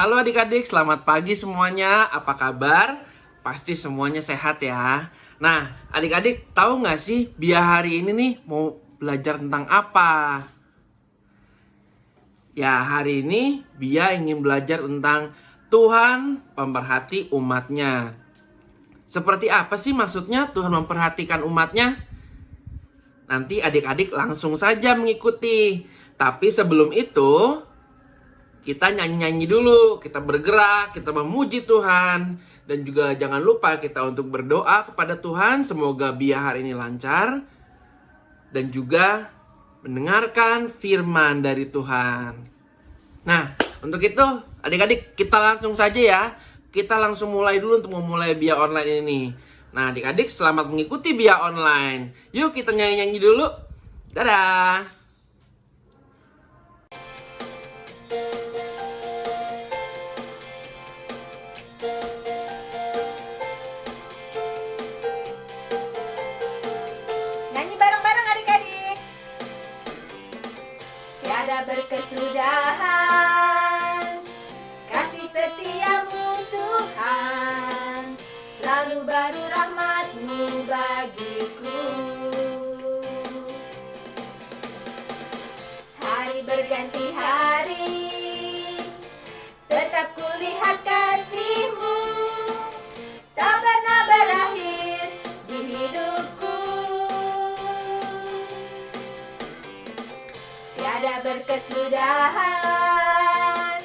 Halo adik-adik, selamat pagi semuanya. Apa kabar? Pasti semuanya sehat ya. Nah, adik-adik tahu nggak sih Bia hari ini nih mau belajar tentang apa? Ya, hari ini Bia ingin belajar tentang Tuhan pemerhati umatnya. Seperti apa sih maksudnya Tuhan memperhatikan umatnya? Nanti adik-adik langsung saja mengikuti. Tapi sebelum itu, kita nyanyi-nyanyi dulu, kita bergerak, kita memuji Tuhan. Dan juga jangan lupa kita untuk berdoa kepada Tuhan. Semoga Bia hari ini lancar. Dan juga mendengarkan firman dari Tuhan. Nah, untuk itu adik-adik kita langsung saja ya. Kita langsung mulai dulu untuk memulai Bia Online ini. Nah adik-adik selamat mengikuti Bia Online. Yuk kita nyanyi-nyanyi dulu. Dadah. Nyanyi bareng-bareng adik-adik. Tiada berkesudahan kasih setiamu Tuhan, selalu baru rahmat-Mu bagiku. Hari berganti hari, tetap kulihat kasih-Mu, tak pernah berakhir di hidupku. Tiada berkesudahan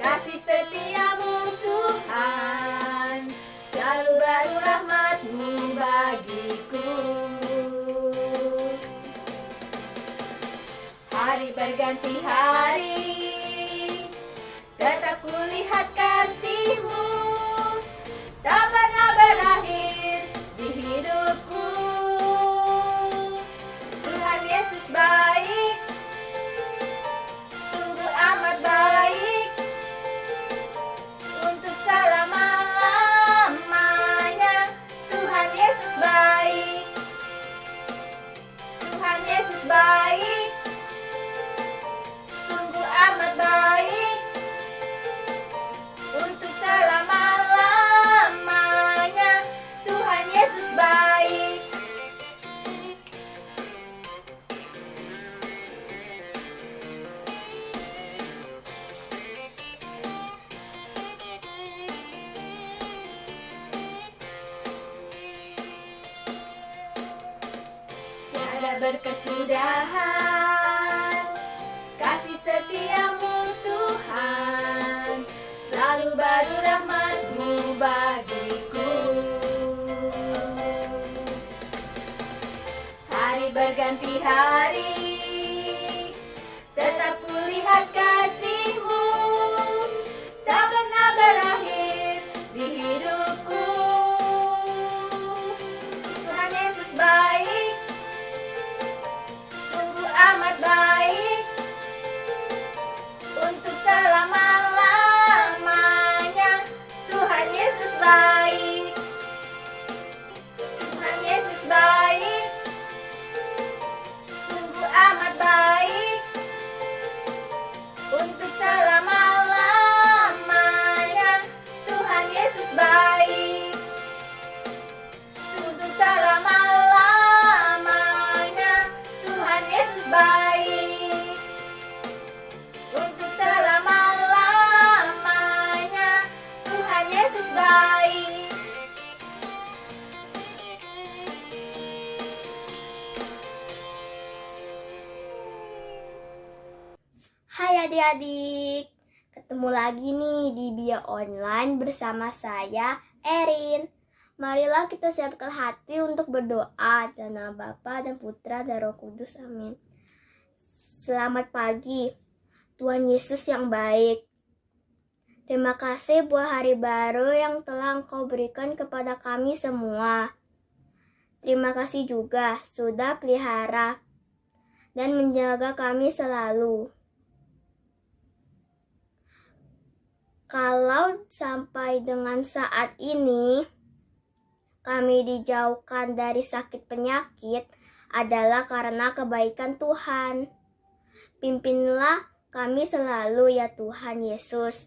kasih setiamu Tuhan, selalu baru rahmat-Mu bagiku. Hari berganti hari, tetap kulihat kasih-Mu, tak pernah berakhir di hidupku. Tuhan Yesus baik, sungguh amat baik, untuk selama-lamanya. Tuhan Yesus baik, Tuhan Yesus baik, sungguh amat baik, untuk selama-lamanya. Tuhan Yesus baik. Tiada berkesudahan kasih setiamu Tuhan, selalu baru rahmat-Mu bagiku. Hari berganti hari, tetap kulihat kasih-Mu, tak pernah berakhir di hidupku. Tuhan Yesus baik, sungguh amat baik, untuk selama-lamanya. Tuhan Yesus baik, Tuhan Yesus baik, sungguh amat baik, untuk selama-lamanya. Tuhan Yesus baik, untuk selama-lamanya. Tuhan Yesus baik, untuk selama-lamanya. Tuhan Yesus baik. Hai adik-adik, ketemu lagi nih di Bia Online bersama saya, Erin. Marilah kita siapkan hati untuk berdoa dalam nama Bapa dan Putra dan Roh Kudus, amin. Selamat pagi, Tuhan Yesus yang baik. Terima kasih buat hari baru yang telah Engkau berikan kepada kami semua. Terima kasih juga sudah pelihara dan menjaga kami selalu. Kalau sampai dengan saat ini kami dijauhkan dari sakit penyakit adalah karena kebaikan Tuhan. Pimpinlah kami selalu ya Tuhan Yesus.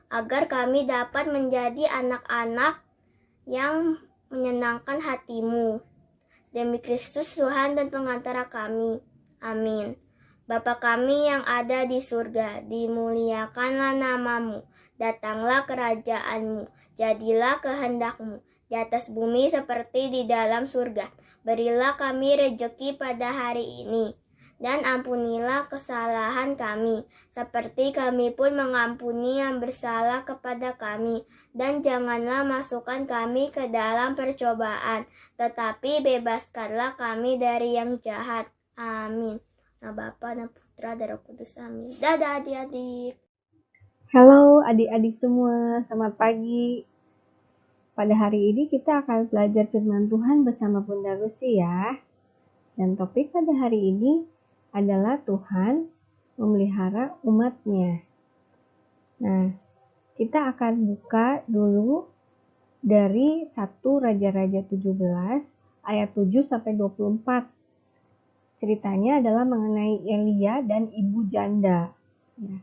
agar kami dapat menjadi anak-anak yang menyenangkan hati-Mu. Demi Kristus Tuhan dan pengantara kami. Amin. Bapa kami yang ada di surga, dimuliakanlah nama-Mu. Datanglah kerajaan-Mu, jadilah kehendak-Mu, di atas bumi seperti di dalam surga. Berilah kami rejeki pada hari ini, dan ampunilah kesalahan kami, seperti kami pun mengampuni yang bersalah kepada kami. Dan janganlah masukkan kami ke dalam percobaan, tetapi bebaskanlah kami dari yang jahat. Amin. Nah Bapa, nah Putra, dan Roh Kudus. Amin. Dadah adik-adik. Halo adik-adik semua, selamat pagi. Pada hari ini kita akan belajar firman Tuhan bersama Bunda Lucy ya. Dan topik pada hari ini adalah Tuhan memelihara umatnya. Nah, kita akan buka dulu dari 1 Raja-Raja 17 ayat 7 sampai 24. Ceritanya adalah mengenai Elia dan ibu janda. Ya.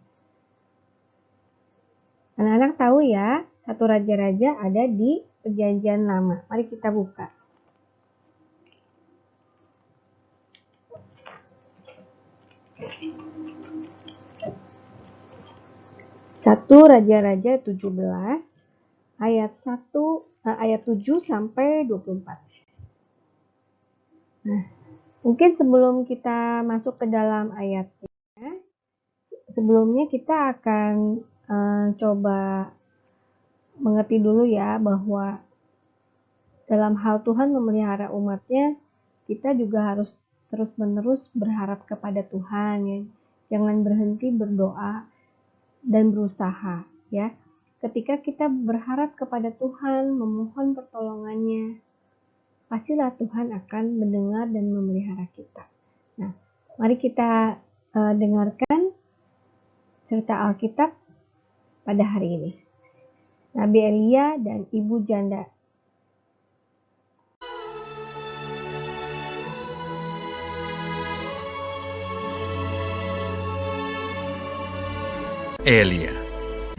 Anak-anak tahu ya, 1 Raja-Raja ada di Perjanjian Lama. Mari kita buka. Satu Raja-Raja 17 ayat 7 sampai 24. Nah, mungkin sebelum kita masuk ke dalam ayatnya, sebelumnya kita akan coba mengerti dulu ya bahwa dalam hal Tuhan memelihara umatnya, kita juga harus terus-menerus berharap kepada Tuhan ya. Jangan berhenti berdoa dan berusaha ya. Ketika kita berharap kepada Tuhan, memohon pertolongannya, pastilah Tuhan akan mendengar dan memelihara kita. Nah, mari kita dengarkan cerita Alkitab pada hari ini. Nabi Elia dan ibu janda. Elia.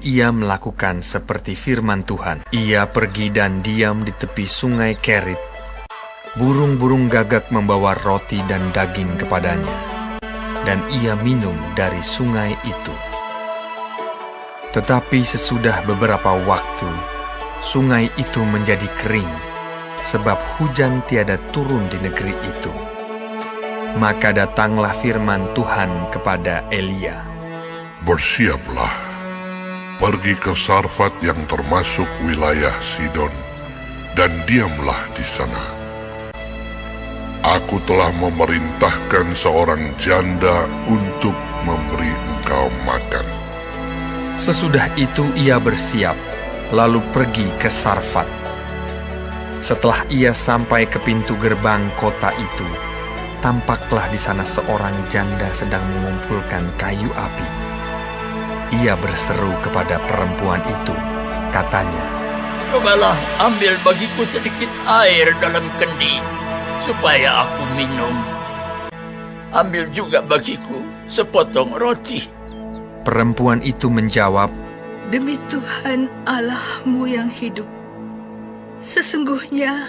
Ia melakukan seperti firman Tuhan. Ia pergi dan diam di tepi sungai Kerit. Burung-burung gagak membawa roti dan daging kepadanya, dan ia minum dari sungai itu. Tetapi sesudah beberapa waktu, sungai itu menjadi kering, sebab hujan tiada turun di negeri itu. Maka datanglah firman Tuhan kepada Elia. Bersiaplah, pergi ke Sarfat yang termasuk wilayah Sidon, dan diamlah di sana. Aku telah memerintahkan seorang janda untuk memberi engkau makan. Sesudah itu ia bersiap, lalu pergi ke Sarfat. Setelah ia sampai ke pintu gerbang kota itu, tampaklah di sana seorang janda sedang mengumpulkan kayu api. Ia berseru kepada perempuan itu, katanya, "Cobalah ambil bagiku sedikit air dalam kendi, supaya aku minum. Ambil juga bagiku sepotong roti." Perempuan itu menjawab, "Demi Tuhan Allahmu yang hidup, sesungguhnya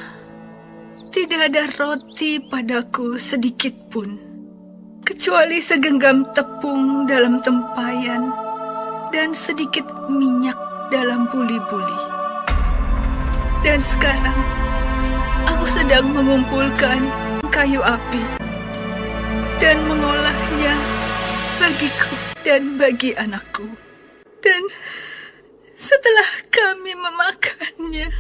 tidak ada roti padaku sedikit pun, kecuali segenggam tepung dalam tempayan dan sedikit minyak dalam buli-buli. Dan sekarang aku sedang mengumpulkan kayu api dan mengolahnya bagiku dan bagi anakku. Dan setelah kami memakannya,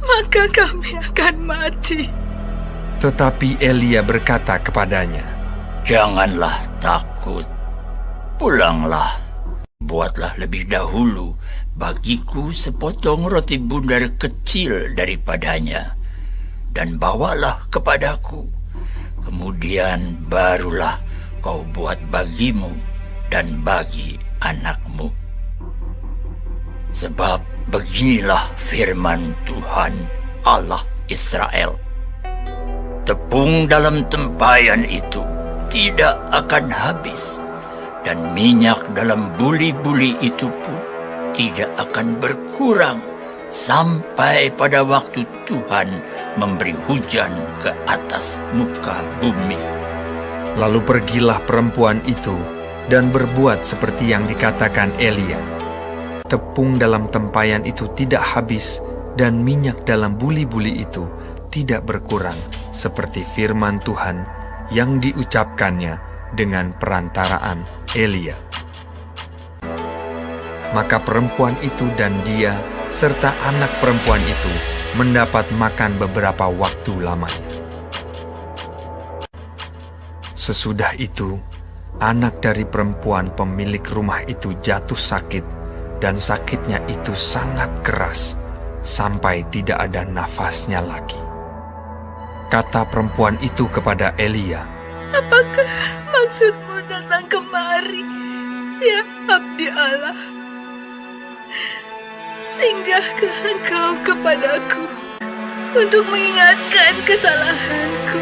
maka kami akan mati." Tetapi Elia berkata kepadanya, "Janganlah takut. Pulanglah, buatlah lebih dahulu bagiku sepotong roti bundar kecil daripadanya, dan bawalah kepadaku. Kemudian barulah kau buat bagimu dan bagi anakmu. Sebab beginilah firman Tuhan Allah Israel. Tepung dalam tempayan itu tidak akan habis, dan minyak dalam buli-buli itu pun tidak akan berkurang sampai pada waktu Tuhan memberi hujan ke atas muka bumi. Lalu pergilah perempuan itu dan berbuat seperti yang dikatakan Elia. Tepung dalam tempayan itu tidak habis dan minyak dalam buli-buli itu tidak berkurang, seperti firman Tuhan yang diucapkannya dengan perantaraan Elia. Maka perempuan itu dan dia serta anak perempuan itu mendapat makan beberapa waktu lamanya. Sesudah itu, anak dari perempuan pemilik rumah itu jatuh sakit, dan sakitnya itu sangat keras, sampai tidak ada nafasnya lagi. Kata perempuan itu kepada Elia, Apakah maksudmu datang kemari, ya abdi Allah? Singgahkah engkau kepadaku untuk mengingatkan kesalahanku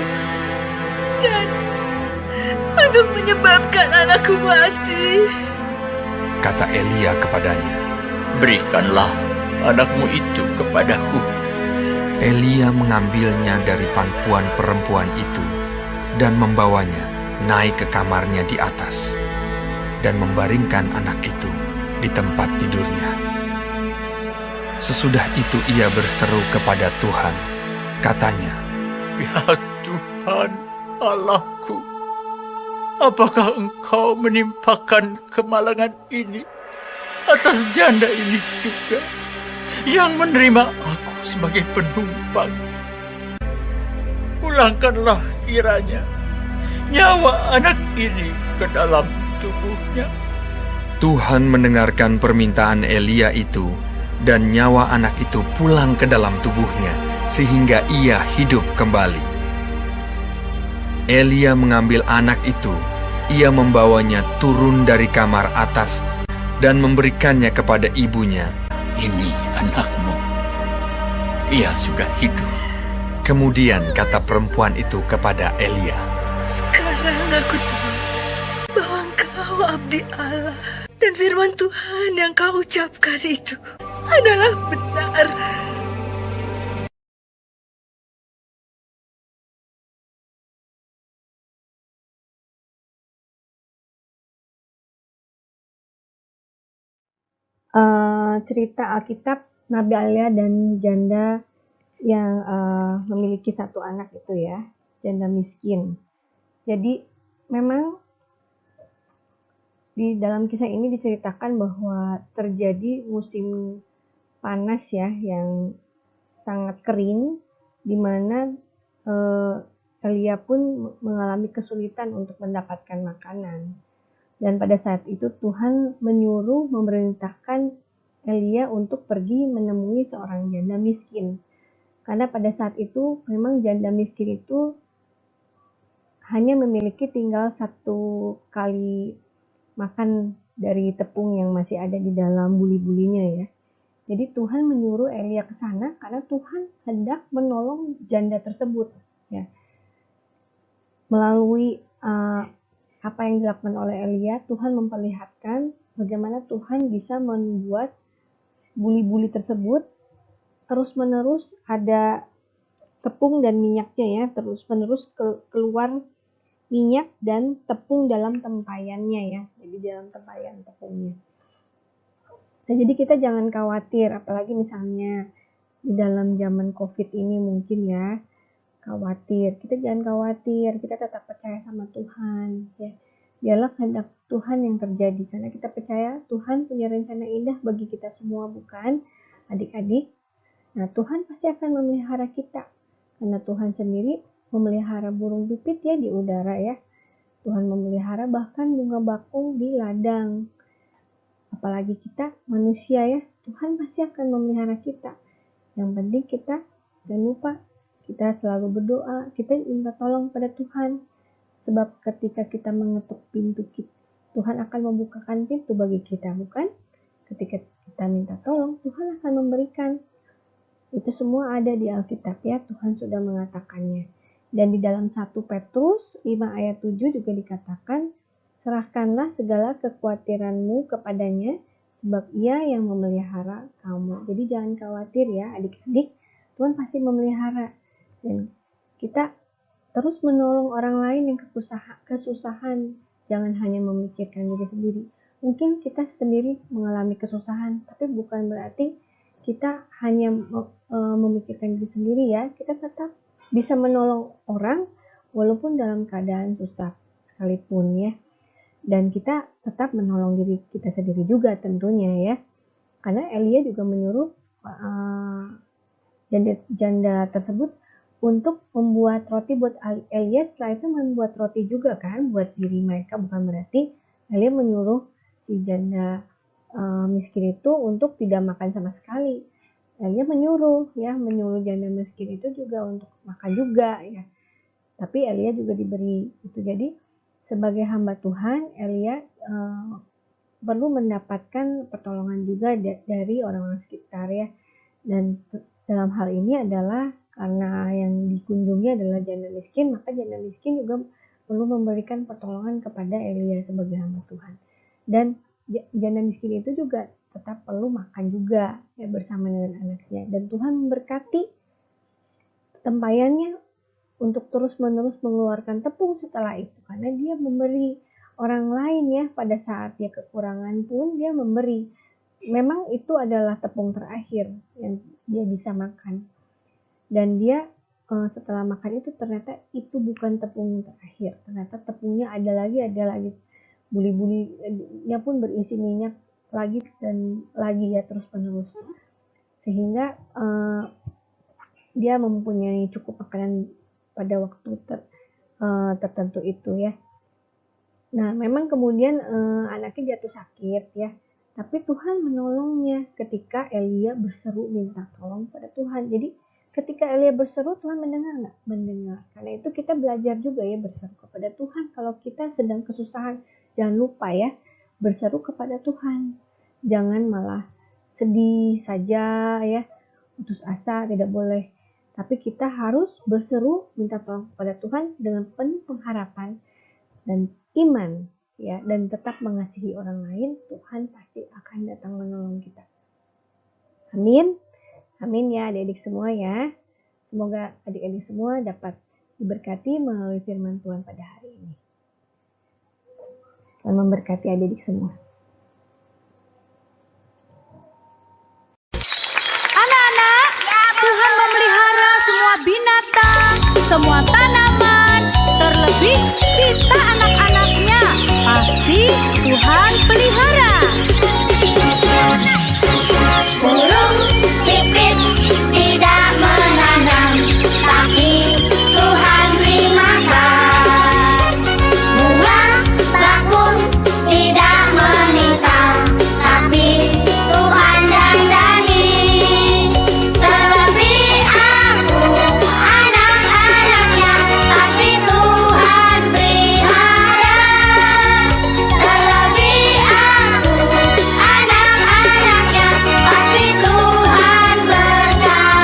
dan untuk menyebabkan anakku mati? kata Elia kepadanya. Berikanlah anakmu itu kepadaku. Elia mengambilnya dari pangkuan perempuan itu dan membawanya naik ke kamarnya di atas dan membaringkan anak itu di tempat tidurnya. Sesudah itu ia berseru kepada Tuhan, katanya, Ya Tuhan Allahku, apakah Engkau menimpakan kemalangan ini atas janda ini juga, yang menerima aku sebagai penumpang? Pulangkanlah kiranya nyawa anak ini ke dalam tubuhnya. Tuhan mendengarkan permintaan Elia itu, dan nyawa anak itu pulang ke dalam tubuhnya, sehingga ia hidup kembali. Elia mengambil anak itu, ia membawanya turun dari kamar atas, dan memberikannya kepada ibunya. Ini anakmu, ia sudah hidup. Kemudian kata perempuan itu kepada Elia, Sekarang aku tahu bahwa engkau abdi Allah dan firman Tuhan yang kau ucapkan itu adalah benar. Cerita Alkitab Nabi Elia dan janda yang memiliki satu anak itu ya, janda miskin. Jadi memang di dalam kisah ini diceritakan bahwa terjadi musim panas ya yang sangat kering, di mana Elia pun mengalami kesulitan untuk mendapatkan makanan. Dan pada saat itu Tuhan memerintahkan Elia untuk pergi menemui seorang janda miskin. Karena pada saat itu memang janda miskin itu hanya memiliki tinggal satu kali makan dari tepung yang masih ada di dalam buli-bulinya ya. Jadi Tuhan menyuruh Elia ke sana karena Tuhan hendak menolong janda tersebut ya. Melalui apa yang dilakukan oleh Elia, Tuhan memperlihatkan bagaimana Tuhan bisa membuat buli-buli tersebut terus-menerus ada tepung dan minyaknya ya, terus-menerus keluar minyak dan tepung dalam tempayannya ya, jadi dalam tempayan tepungnya. Nah, jadi kita jangan khawatir, apalagi misalnya di dalam zaman COVID ini mungkin ya, khawatir. Kita jangan khawatir, kita tetap percaya sama Tuhan ya. Biarlah kehendak Tuhan yang terjadi, karena kita percaya Tuhan punya rencana indah bagi kita semua, bukan adik-adik? Nah, Tuhan pasti akan memelihara kita, karena Tuhan sendiri memelihara burung pipit ya di udara ya. Tuhan memelihara bahkan bunga bakung di ladang. Apalagi kita manusia ya, Tuhan pasti akan memelihara kita. Yang penting kita jangan lupa, kita selalu berdoa, kita minta tolong pada Tuhan. Sebab ketika kita mengetuk pintu, Tuhan akan membukakan pintu bagi kita, bukan? Ketika kita minta tolong, Tuhan akan memberikan. Itu semua ada di Alkitab ya, Tuhan sudah mengatakannya. Dan di dalam 1 Petrus 5 ayat 7 juga dikatakan, Serahkanlah segala kekhawatiranmu kepadanya, sebab Ia yang memelihara kamu. Jadi jangan khawatir ya adik-adik, Tuhan pasti memelihara. Dan kita terus menolong orang lain yang kesusahan. Jangan hanya memikirkan diri sendiri. Mungkin kita sendiri mengalami kesusahan, tapi bukan berarti kita hanya memikirkan diri sendiri ya. Kita tetap bisa menolong orang walaupun dalam keadaan susah sekalipun ya. Dan kita tetap menolong diri kita sendiri juga tentunya ya. Karena Elia juga menyuruh janda tersebut untuk membuat roti buat Elia. Setelah itu membuat roti juga kan buat diri mereka. Bukan berarti Elia menyuruh si janda miskin itu untuk tidak makan sama sekali. Elia menyuruh janda miskin itu juga untuk makan juga ya. Tapi Elia juga diberi itu. Jadi sebagai hamba Tuhan, Elia perlu mendapatkan pertolongan juga dari orang-orang sekitar ya. Dan dalam hal ini adalah karena yang dikunjungi adalah janda miskin, maka janda miskin juga perlu memberikan pertolongan kepada Elia sebagai hamba Tuhan. Dan janda miskin itu juga tetap perlu makan juga ya bersama dengan anaknya. Dan Tuhan memberkati tempayannya untuk terus-menerus mengeluarkan tepung setelah itu. Karena dia memberi orang lain ya, pada saat dia kekurangan pun dia memberi. Memang itu adalah tepung terakhir yang dia bisa makan. Dan dia setelah makan itu ternyata itu bukan tepung terakhir. Ternyata tepungnya ada lagi. Buli-bulinya pun berisi minyak lagi dan lagi ya terus-menerus. Sehingga dia mempunyai cukup makanan pada waktu tertentu itu ya. Nah memang kemudian anaknya jatuh sakit ya. Tapi Tuhan menolongnya ketika Elia berseru minta tolong pada Tuhan. Jadi ketika Elia berseru, Tuhan mendengar nggak? Mendengar. Karena itu kita belajar juga ya berseru kepada Tuhan. Kalau kita sedang kesusahan, jangan lupa ya berseru kepada Tuhan. Jangan malah sedih saja ya, putus asa, tidak boleh. Tapi kita harus berseru minta tolong kepada Tuhan dengan penuh pengharapan dan iman ya, dan tetap mengasihi orang lain. Tuhan pasti akan datang menolong kita. Amin. Amin ya adik-adik semua ya. Semoga adik-adik semua dapat diberkati melalui firman Tuhan pada hari ini. Dan memberkati adik-adik semua. Anak-anak, Tuhan memelihara semua binatang, semua tanaman, terlebih kita anak-anaknya. Pasti Tuhan pelihara. Burung pipit tidak menanam, tapi Tuhan beri makan. Bunga bakung tidak meminta, tapi Tuhan dandani. Terlebih aku, anak-anaknya, pasti Tuhan pelihara. Terlebih aku, anak-anaknya, pasti Tuhan berkati.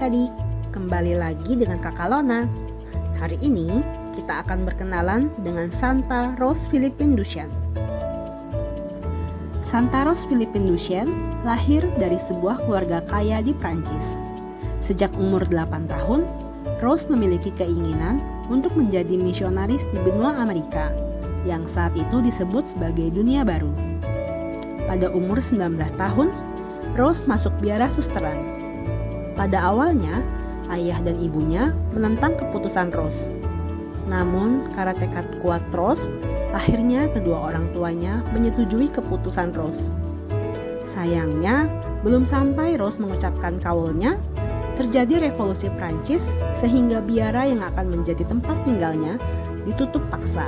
adik-adik, kembali lagi dengan Kakak Lona. Hari ini kita akan berkenalan dengan Santa Rose Philippine Duchenne. Santa Rose Philippine Duchenne lahir dari sebuah keluarga kaya di Prancis. Sejak umur 8 tahun, Rose memiliki keinginan untuk menjadi misionaris di benua Amerika, yang saat itu disebut sebagai Dunia Baru. Pada umur 19 tahun, Rose masuk biara susteran. Pada awalnya, ayah dan ibunya menentang keputusan Rose. Namun, karena tekad kuat Rose, akhirnya kedua orang tuanya menyetujui keputusan Rose. Sayangnya, belum sampai Rose mengucapkan kaulnya, terjadi revolusi Prancis sehingga biara yang akan menjadi tempat tinggalnya ditutup paksa.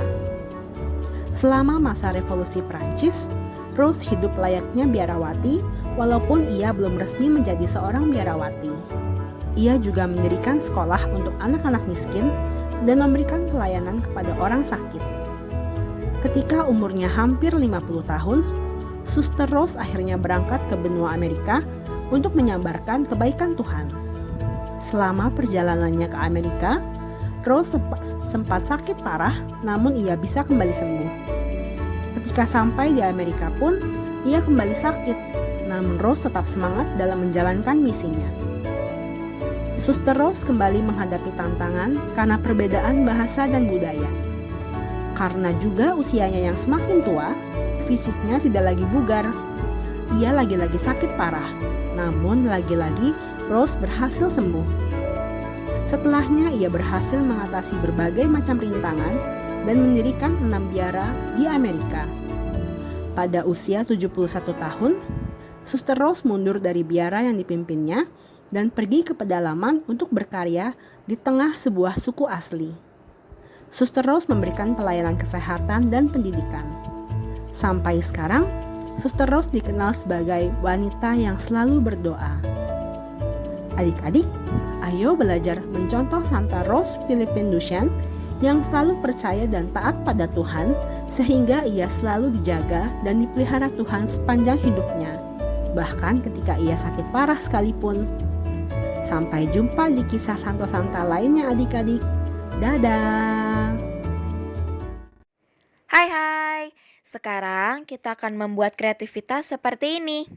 Selama masa revolusi Prancis, Rose hidup layaknya biarawati walaupun ia belum resmi menjadi seorang biarawati. Ia juga mendirikan sekolah untuk anak-anak miskin dan memberikan pelayanan kepada orang sakit. Ketika umurnya hampir 50 tahun, Suster Rose akhirnya berangkat ke benua Amerika untuk menyabarkan kebaikan Tuhan. Selama perjalanannya ke Amerika, Rose sempat sakit parah, namun ia bisa kembali sembuh. Ketika sampai di Amerika pun, ia kembali sakit, namun Rose tetap semangat dalam menjalankan misinya. Suster Rose kembali menghadapi tantangan karena perbedaan bahasa dan budaya. Karena juga usianya yang semakin tua, fisiknya tidak lagi bugar. Ia lagi-lagi sakit parah, namun lagi-lagi Rose berhasil sembuh. Setelahnya ia berhasil mengatasi berbagai macam rintangan dan mendirikan 6 biara di Amerika. Pada usia 71 tahun, Suster Rose mundur dari biara yang dipimpinnya dan pergi ke pedalaman untuk berkarya di tengah sebuah suku asli. Suster Rose memberikan pelayanan kesehatan dan pendidikan. Sampai sekarang, Suster Rose dikenal sebagai wanita yang selalu berdoa. Adik-adik, ayo belajar mencontoh Santa Rose Philippine Duchenne yang selalu percaya dan taat pada Tuhan, sehingga ia selalu dijaga dan dipelihara Tuhan sepanjang hidupnya, bahkan ketika ia sakit parah sekalipun. Sampai jumpa di kisah Santo-Santa lainnya adik-adik. Dadah! Hai, sekarang kita akan membuat kreativitas seperti ini.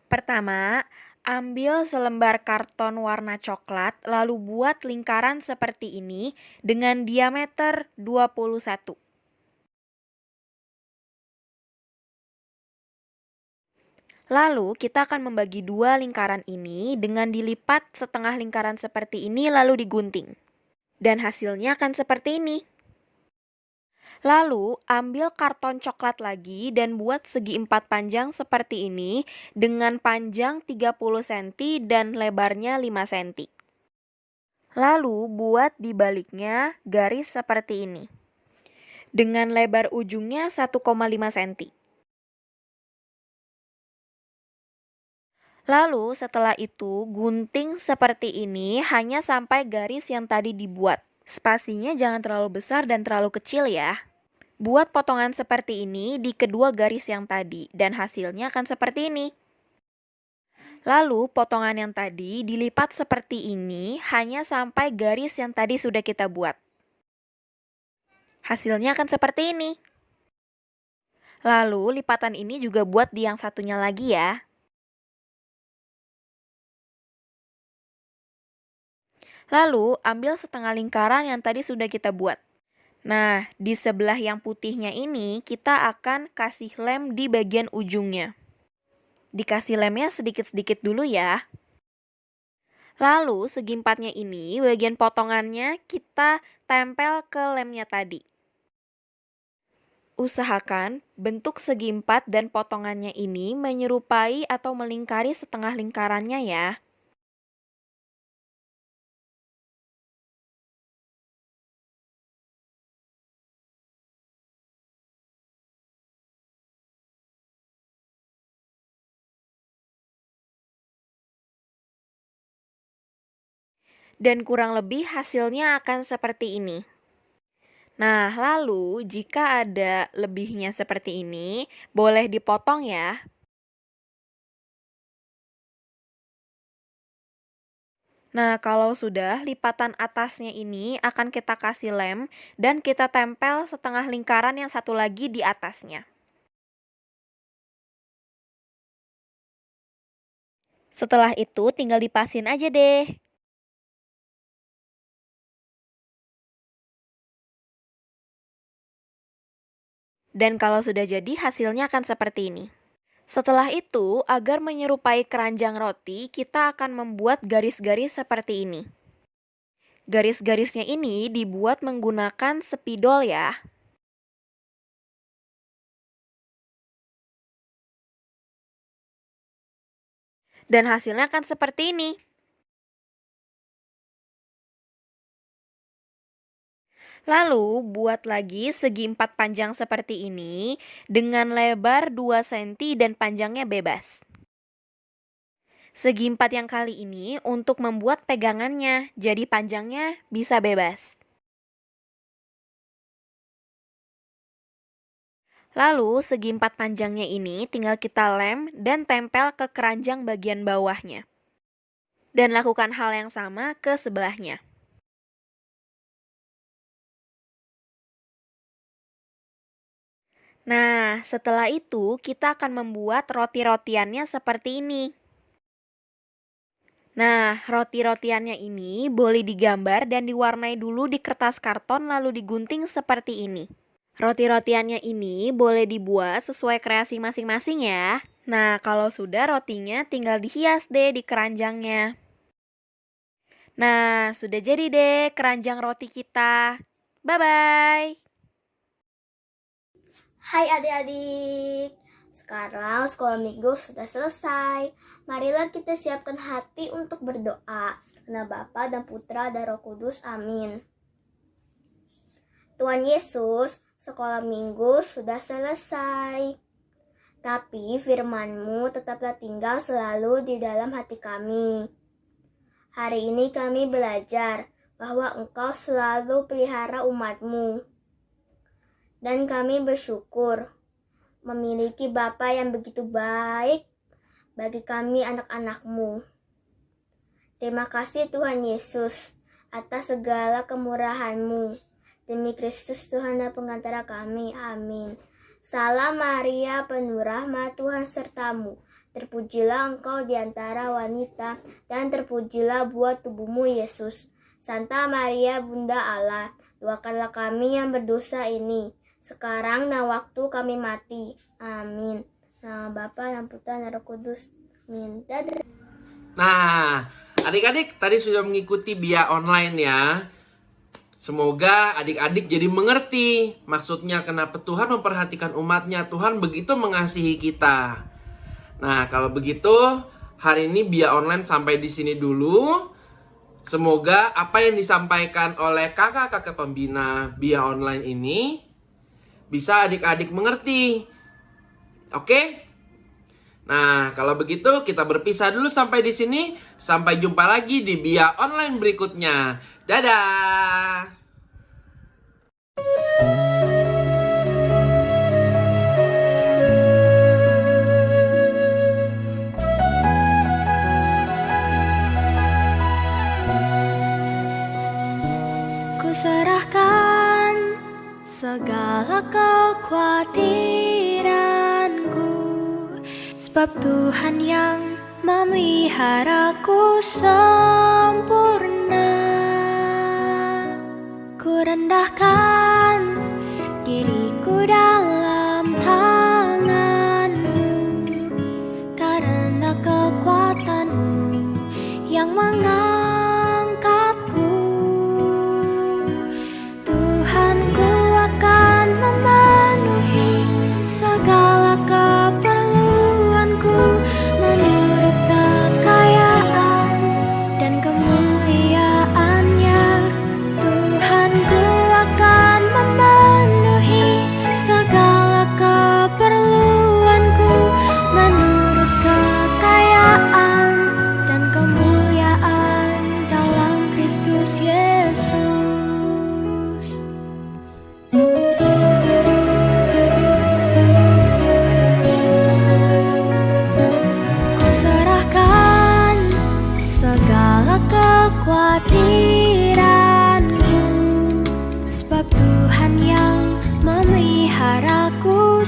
Pertama, ambil selembar karton warna coklat, lalu buat lingkaran seperti ini dengan diameter 21. Lalu kita akan membagi dua lingkaran ini dengan dilipat setengah lingkaran seperti ini lalu digunting. Dan hasilnya akan seperti ini. Lalu ambil karton coklat lagi dan buat segi 4 panjang seperti ini dengan panjang 30 cm dan lebarnya 5 cm. Lalu buat di baliknya garis seperti ini. Dengan lebar ujungnya 1,5 cm. Lalu setelah itu gunting seperti ini hanya sampai garis yang tadi dibuat. Spasinya jangan terlalu besar dan terlalu kecil ya. Buat potongan seperti ini di kedua garis yang tadi dan hasilnya akan seperti ini. Lalu potongan yang tadi dilipat seperti ini hanya sampai garis yang tadi sudah kita buat. Hasilnya akan seperti ini. Lalu lipatan ini juga buat di yang satunya lagi ya. Lalu ambil setengah lingkaran yang tadi sudah kita buat. Nah, di sebelah yang putihnya ini kita akan kasih lem di bagian ujungnya. Dikasih lemnya sedikit-sedikit dulu ya. Lalu segi empatnya ini bagian potongannya kita tempel ke lemnya tadi. Usahakan bentuk segi empat dan potongannya ini menyerupai atau melingkari setengah lingkarannya ya. Dan kurang lebih hasilnya akan seperti ini. Nah, lalu jika ada lebihnya seperti ini, boleh dipotong ya. Nah, kalau sudah, lipatan atasnya ini akan kita kasih lem dan kita tempel setengah lingkaran yang satu lagi di atasnya. Setelah itu tinggal dipasin aja deh. Dan kalau sudah jadi, hasilnya akan seperti ini. Setelah itu, agar menyerupai keranjang roti, kita akan membuat garis-garis seperti ini. Garis-garisnya ini dibuat menggunakan spidol ya. Dan hasilnya akan seperti ini. Lalu, buat lagi segi 4 panjang seperti ini dengan lebar 2 cm dan panjangnya bebas. Segi 4 yang kali ini untuk membuat pegangannya, jadi panjangnya bisa bebas. Lalu, segi 4 panjangnya ini tinggal kita lem dan tempel ke keranjang bagian bawahnya. Dan lakukan hal yang sama ke sebelahnya. Nah, setelah itu kita akan membuat roti-rotiannya seperti ini. Nah, roti-rotiannya ini boleh digambar dan diwarnai dulu di kertas karton lalu digunting seperti ini. Roti-rotiannya ini boleh dibuat sesuai kreasi masing-masing ya. Nah, kalau sudah rotinya tinggal dihias deh di keranjangnya. Nah, sudah jadi deh keranjang roti kita. Bye-bye! Hai adik-adik, sekarang sekolah minggu sudah selesai. Marilah kita siapkan hati untuk berdoa. Karena Bapa dan Putra dan Roh Kudus, amin. Tuhan Yesus, sekolah minggu sudah selesai. Tapi firman-Mu tetaplah tinggal selalu di dalam hati kami. Hari ini kami belajar bahwa Engkau selalu pelihara umat-Mu. Dan kami bersyukur memiliki Bapa yang begitu baik bagi kami anak-anak-Mu. Terima kasih Tuhan Yesus atas segala kemurahan-Mu. Demi Kristus Tuhan dan pengantara kami. Amin. Salam Maria, penuh rahmat, Tuhan sertamu. Terpujilah engkau di antara wanita, dan terpujilah buah tubuhmu Yesus. Santa Maria, Bunda Allah, doakanlah kami yang berdosa ini, sekarang dan waktu kami mati. Amin. Nama Bapa dan Putra dan Roh Kudus. Amin. Dadah. Nah, adik-adik tadi sudah mengikuti BIA online ya. Semoga adik-adik jadi mengerti maksudnya kenapa Tuhan memperhatikan umatnya. Tuhan begitu mengasihi kita. Nah, kalau begitu hari ini BIA online sampai di sini dulu. Semoga apa yang disampaikan oleh kakak-kakak pembina BIA online ini bisa adik-adik mengerti. Oke? Nah, kalau begitu kita berpisah dulu sampai di sini. Sampai jumpa lagi di BIA online berikutnya. Dadah! Ku serahkan segala kekhawatiranku, sebab Tuhan yang memeliharaku sempurna. Ku rendahkan diriku dalam tangan-Mu, karena kekuatan-Mu yang mengangkatku. Tuhanku akan memenuhi segala keperluanku menurut kekayaan dan kemuliaan-Nya. Tuhanku akan memenuhi segala keperluanku menurut kekayaan dan kemuliaan-Nya. kekhawatiranku, sebab Tuhan yang memeliharaku.